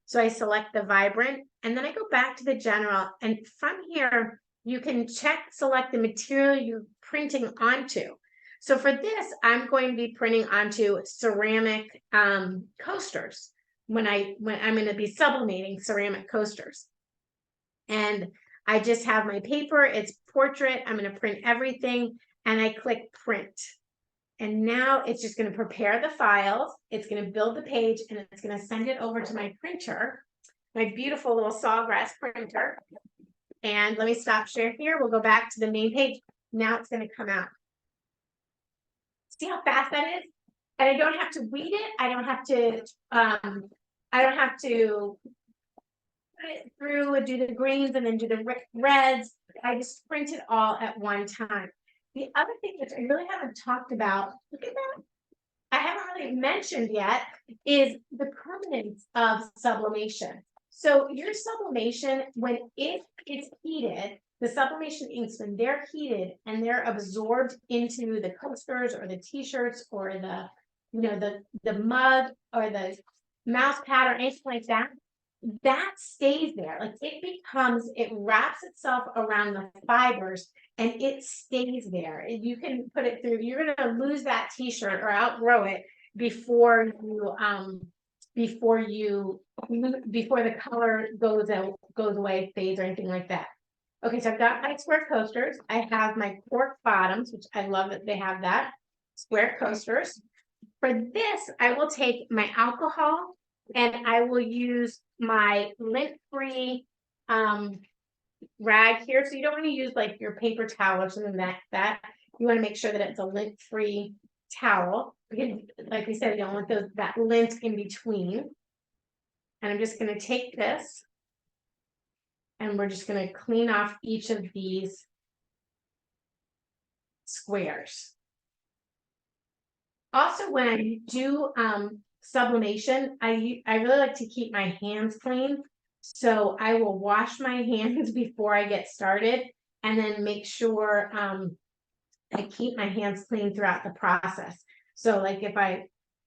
So I select the vibrant and then I go back to the general. And from here, you can select the material you're printing onto. So for this, I'm going to be printing onto ceramic coasters when I'm going to be sublimating ceramic coasters. And I just have my paper, it's portrait. I'm going to print everything and I click print. And now it's just going to prepare the files. It's going to build the page and it's going to send it over to my printer, my beautiful little Sawgrass printer. And let me stop share here. We'll go back to the main page. Now it's going to come out. See how fast that is? And I don't have to weed it. I don't have to put it through and do the greens and then do the reds. I just print it all at one time. The other thing which I really haven't talked about, look at that, I haven't really mentioned yet, is the permanence of sublimation. So your sublimation, when it is heated, the sublimation inks, when they're heated and they're absorbed into the coasters or the t-shirts or the mug or the mouse pad or anything like that, that stays there. Like it wraps itself around the fibers and it stays there. You can put it through, you're gonna lose that t-shirt or outgrow it before the color goes away, fades, or anything like that. Okay, so I've got my square coasters. I have my cork bottoms, which I love that they have that. Square coasters. For this, I will take my alcohol and I will use my lint-free rag here. So you don't want to use like your paper towel or something like that. You want to make sure that it's a lint-free towel. Because like we said, you don't want that lint in between. And I'm just going to take this and we're just going to clean off each of these squares. Also, when I do sublimation, I really like to keep my hands clean. So I will wash my hands before I get started and then make sure I keep my hands clean throughout the process. So like if I,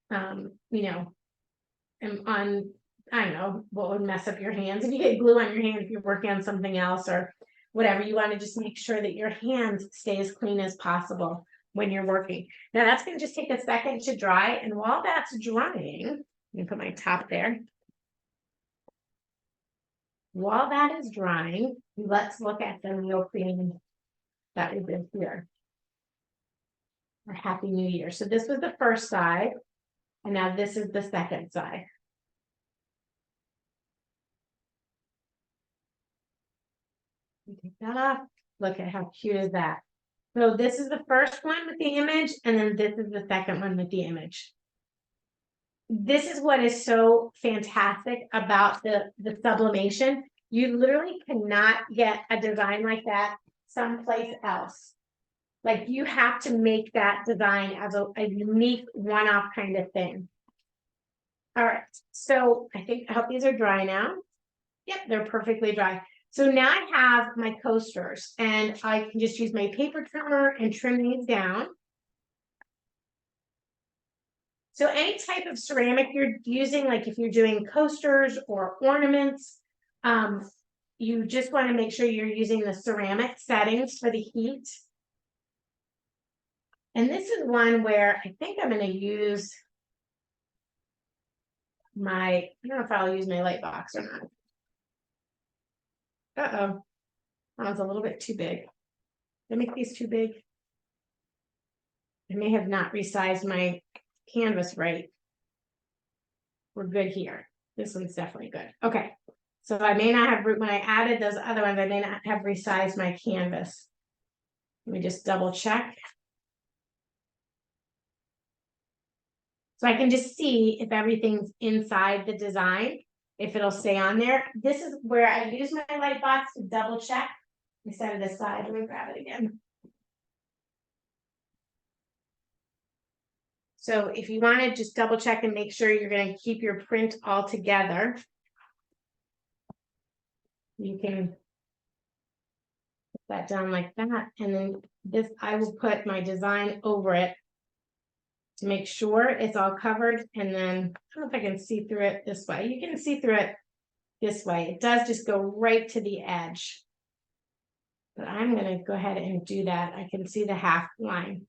am on, I don't know, what would mess up your hands. If you get glue on your hand, if you're working on something else or whatever, you want to just make sure that your hands stay as clean as possible when you're working. Now that's going to just take a second to dry. And while that's drying, let me put my top there. While that is drying, let's look at the neoprene that we did here. Or Happy New Year. So this was the first side, and now this is the second side. Take that off. Look at how cute is that. So this is the first one with the image, and then this is the second one with the image. This is what is so fantastic about the sublimation. You literally cannot get a design like that someplace else. Like you have to make that design as a unique one-off kind of thing. All right, so I hope these are dry now. Yep, they're perfectly dry. So now I have my coasters and I can just use my paper trimmer and trim these down. So any type of ceramic you're using, like if you're doing coasters or ornaments, you just want to make sure you're using the ceramic settings for the heat. And this is one where I think I'm going to use I don't know if I'll use my light box or not. Uh-oh. That one's a little bit too big. Did I make these too big? I may have not resized my canvas right. We're good here. This one's definitely good. Okay. So I may not have, when I added those other ones, I may not have resized my canvas. Let me just double check. So I can just see if everything's inside the design, if it'll stay on there. This is where I use my light box to double check. I set it aside. Let me grab it again. So if you want to just double check and make sure you're going to keep your print all together, you can put that down like that, and then this, I will put my design over it to make sure it's all covered, and then, I don't know if I can see through it this way. You can see through it this way. It does just go right to the edge. But I'm gonna go ahead and do that. I can see the half line.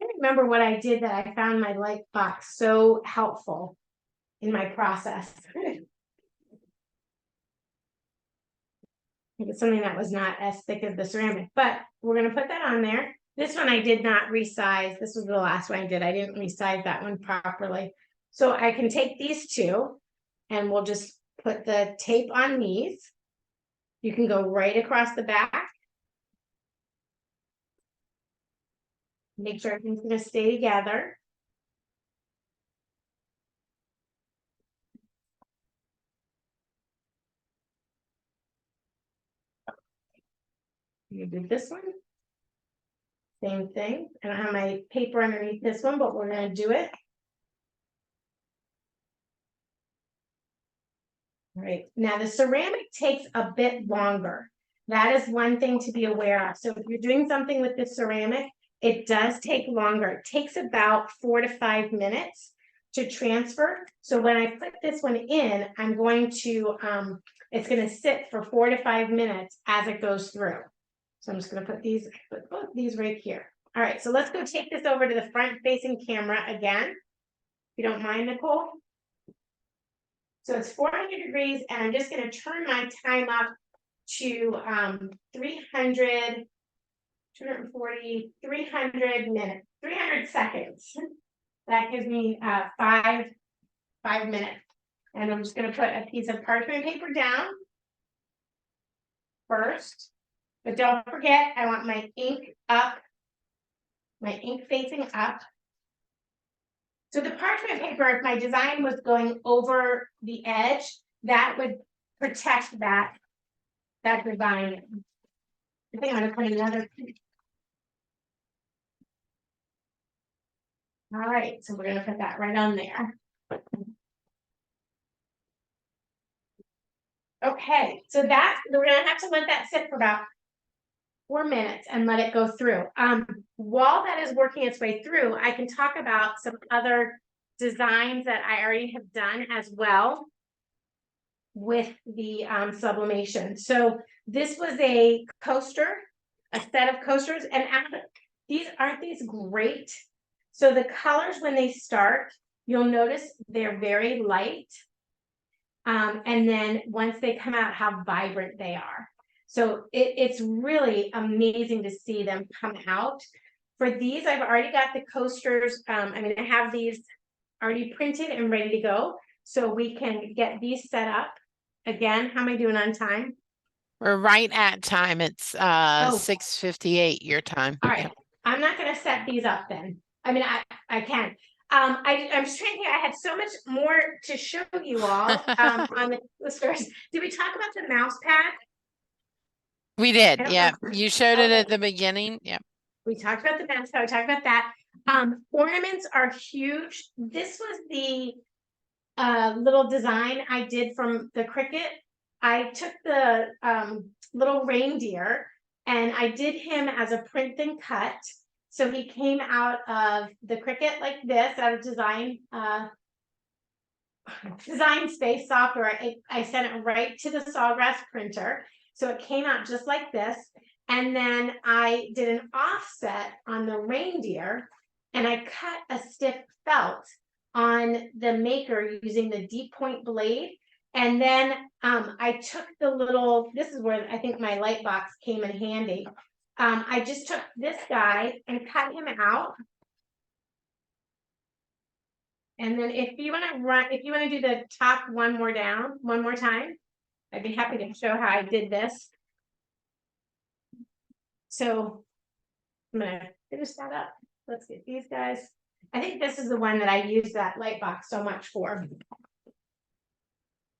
I remember what I did that I found my light box so helpful in my process. It's something that was not as thick as the ceramic, but we're gonna put that on there. This one I did not resize. This was the last one I did. I didn't resize that one properly. So I can take these two and we'll just put the tape on these. You can go right across the back. Make sure everything's gonna stay together. You do this one. Same thing. I don't have my paper underneath this one, but we're gonna do it. All right, now the ceramic takes a bit longer. That is one thing to be aware of. So if you're doing something with the ceramic, it does take longer. It takes about 4 to 5 minutes to transfer. So when I put this one in, I'm going to, it's gonna sit for 4 to 5 minutes as it goes through. So I'm just gonna put both these right here. All right, so let's go take this over to the front facing camera again. If you don't mind, Nicole. So it's 400 degrees, and I'm just gonna turn my time up to 300, 240, 300 minutes, 300 seconds. That gives me 5 minutes. And I'm just gonna put a piece of parchment paper down first. But don't forget, I want my ink up, my ink facing up. So the parchment paper, if my design was going over the edge, that would protect that design. I think I'm gonna put another. All right, so we're gonna put that right on there. Okay, so we're gonna have to let that sit for about 4 minutes and let it go through. While that is working its way through, I can talk about some other designs that I already have done as well with the sublimation. So this was a coaster, a set of coasters, and aren't these great? So the colors, when they start, you'll notice they're very light. And then once they come out, how vibrant they are. So it's really amazing to see them come out. For these, I've already got the coasters. I have these already printed and ready to go. So we can get these set up. Again, how am I doing on time? We're right at time. It's 6:58 your time. All right. Yep. I'm not going to set these up then. I can. I'm just trying to think. I had so much more to show you all on the coasters. Did we talk about the mouse pad? We did, yeah. You showed it at the beginning. Yeah. We talked about the mouse pad. We talked about that. Ornaments are huge. This was the little design I did from the Cricut. I took the little reindeer and I did him as a print and cut. So he came out of the Cricut like this, out of Design Space software. I sent it right to the Sawgrass printer. So it came out just like this. And then I did an offset on the reindeer and I cut a stiff felt on the maker using the deep point blade. And then I took the little, this is where I think my light box came in handy. I just took this guy and cut him out. And then if you want to do the top one more time, I'd be happy to show how I did this. So I'm gonna finish that up. Let's get these guys. I think this is the one that I use that light box so much for.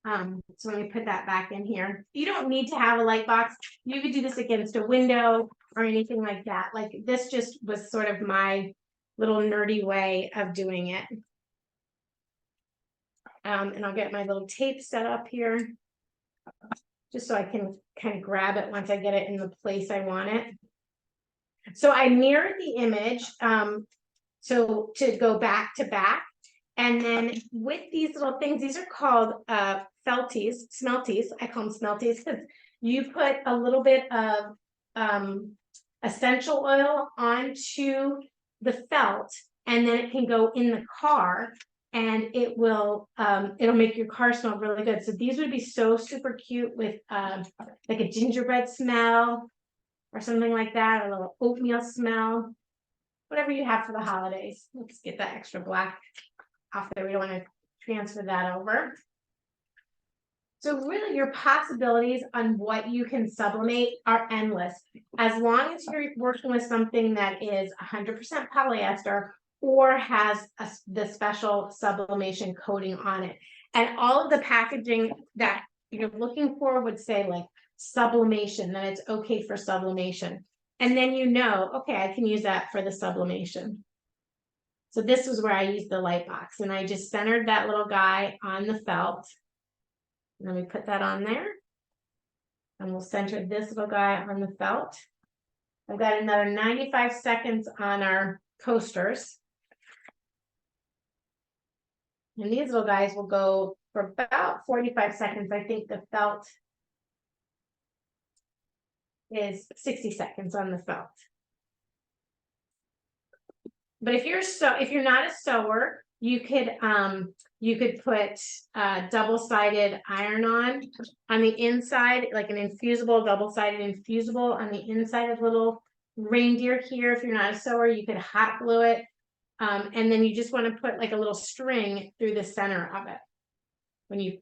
So let me put that back in here. You don't need to have a light box. You could do this against a window or anything like that. Like this just was sort of my little nerdy way of doing it. And I'll get my little tape set up here. just so I can kind of grab it once I get it in the place I want it. So I mirrored the image, so to go back to back. And then with these little things, these are called smelties. I call them smelties because you put a little bit of essential oil onto the felt, and then it can go in the car, and it will it'll make your car smell really good. So these would be so super cute with like a gingerbread smell or something like that, or a little oatmeal smell, whatever you have for the holidays. Let's get that extra black off there. We don't want to transfer that over. So really your possibilities on what you can sublimate are endless. As long as you're working with something that is 100% polyester or has the special sublimation coating on it. And all of the packaging that you're looking for would say like sublimation, that it's okay for sublimation. And then you know, okay, I can use that for the sublimation. So this was where I used the light box, and I just centered that little guy on the felt. And then we put that on there. And we'll center this little guy on the felt. I've got another 95 seconds on our coasters. And these little guys will go for about 45 seconds. I think the felt is 60 seconds on the felt. But if you're not a sewer, you could put double-sided iron-on the inside, like an infusible, double-sided infusible on the inside of little reindeer here. If you're not a sewer, you could hot glue it. And then you just want to put like a little string through the center of it when you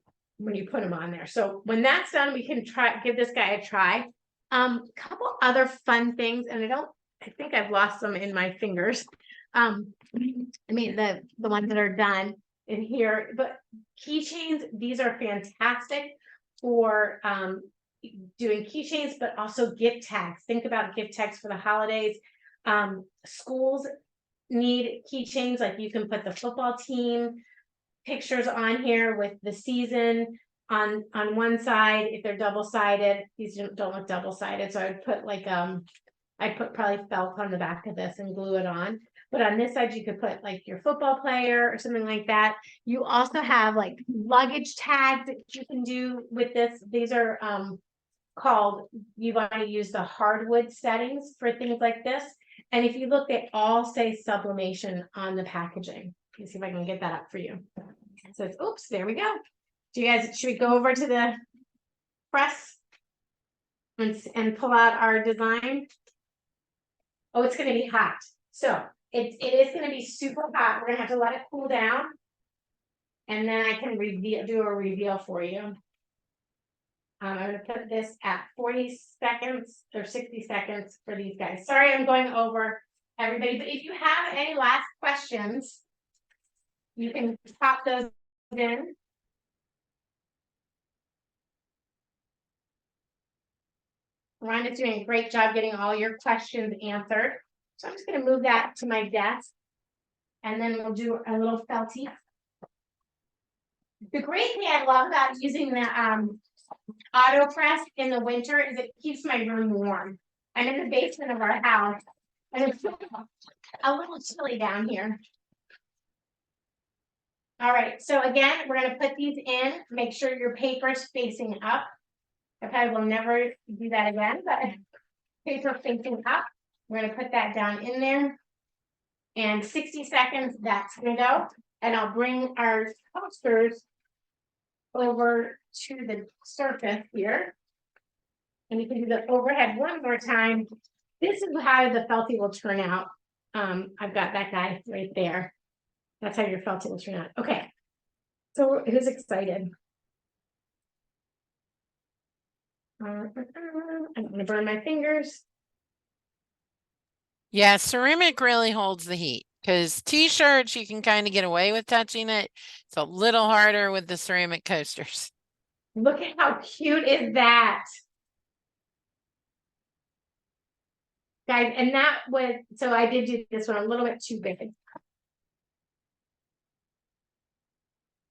put them on there. So when that's done, we can give this guy a try. Couple other fun things, and I think I've lost them in my fingers. I mean the ones that are done in here, but keychains, these are fantastic for doing keychains, but also gift tags. Think about gift tags for the holidays. Schools need keychains, like you can put the football team pictures on here with the season on one side. If they're double-sided, these don't look double-sided, so I would put like I'd put probably felt on the back of this and glue it on. But on this side, you could put like your football player or something like that. You also have like luggage tags that you can do with this. These are called, you want to use the hardwood settings for things like this. And if you look, they all say sublimation on the packaging. Let me see if I can get that up for you. It says, oops, there we go. Do you guys, should we go over to the press and pull out our design? Oh, it's going to be hot. So it is going to be super hot. We're going to have to let it cool down. And then I can do a reveal for you. I'm going to put this at 40 seconds or 60 seconds for these guys. Sorry, I'm going over everybody. But if you have any last questions, you can pop those in. Rhonda's doing a great job getting all your questions answered. So I'm just going to move that to my desk, and then we'll do a little felty. The great thing I love about using the auto press in the winter is it keeps my room warm. I'm in the basement of our house, and it's a little chilly down here. All right, so again, we're going to put these in. Make sure your paper's facing up. I probably will never do that again, but paper facing up. We're going to put that down in there. And 60 seconds, that's going to go. And I'll bring our coasters over to the surface here. And you can do the overhead one more time. This is how the felty will turn out. I've got that guy right there. That's how your felty will turn out. Okay. So who's excited? I'm gonna burn my fingers. Yeah, ceramic really holds the heat, because t-shirts you can kind of get away with touching it. It's a little harder with the ceramic coasters. Look at how cute is that, guys. And that was, so I did do this one a little bit too big,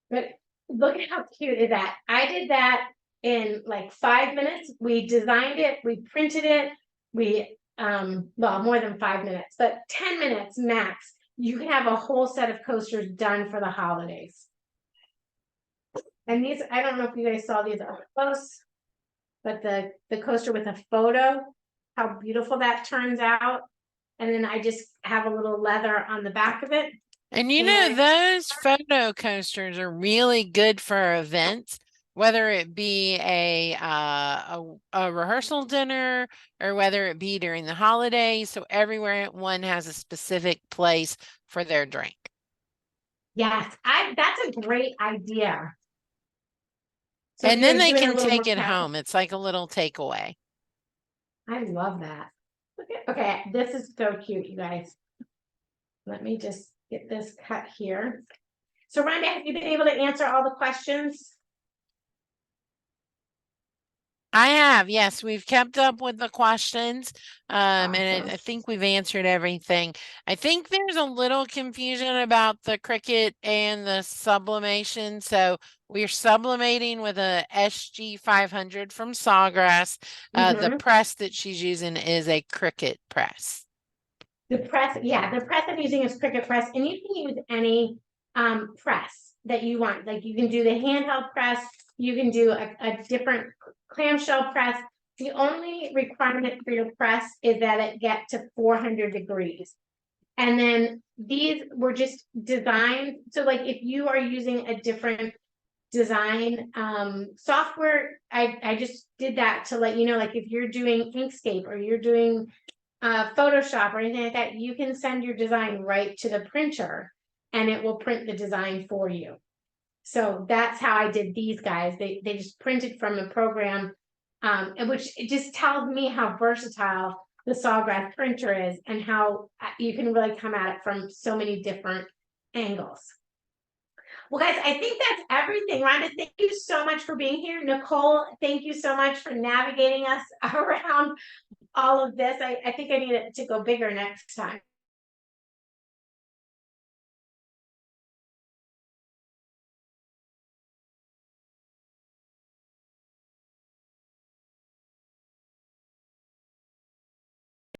but look at how cute is that. I did that in like 5 minutes. We designed it, we printed it, we well, more than 5 minutes, but 10 minutes max. You can have a whole set of coasters done for the holidays. And these, I don't know if you guys saw these up close, but the coaster with a photo, how beautiful that turns out. And then I just have a little leather on the back of it. And you know, those photo coasters are really good for events, whether it be a rehearsal dinner or whether it be during the holidays. So everywhere one has a specific place for their drink. Yes, that's a great idea. So and then they can take it home. It's like a little takeaway. I love that. Okay, this is so cute, you guys. Let me just get this cut here. So Rhonda, have you been able to answer all the questions? I have, yes, we've kept up with the questions, and I think we've answered everything. I think there's a little confusion about the Cricut and the sublimation. So we're sublimating with a SG500 from Sawgrass. The press that she's using is a Cricut press. The press, yeah, the press I'm using is Cricut press, and you can use any press that you want. Like you can do the handheld press, you can do a different clamshell press. The only requirement for your press is that it get to 400 degrees. And then these were just designed. So like if you are using a different design software, I just did that to let you know, like if you're doing Inkscape or you're doing Photoshop or anything like that, you can send your design right to the printer and it will print the design for you. So that's how I did these guys. They just printed from a program, which it just tells me how versatile the Sawgrass printer is and how you can really come at it from so many different angles. Well, guys, I think that's everything. Rhonda, thank you so much for being here. Nicole, thank you so much for navigating us around all of this. I think I need it to go bigger next time.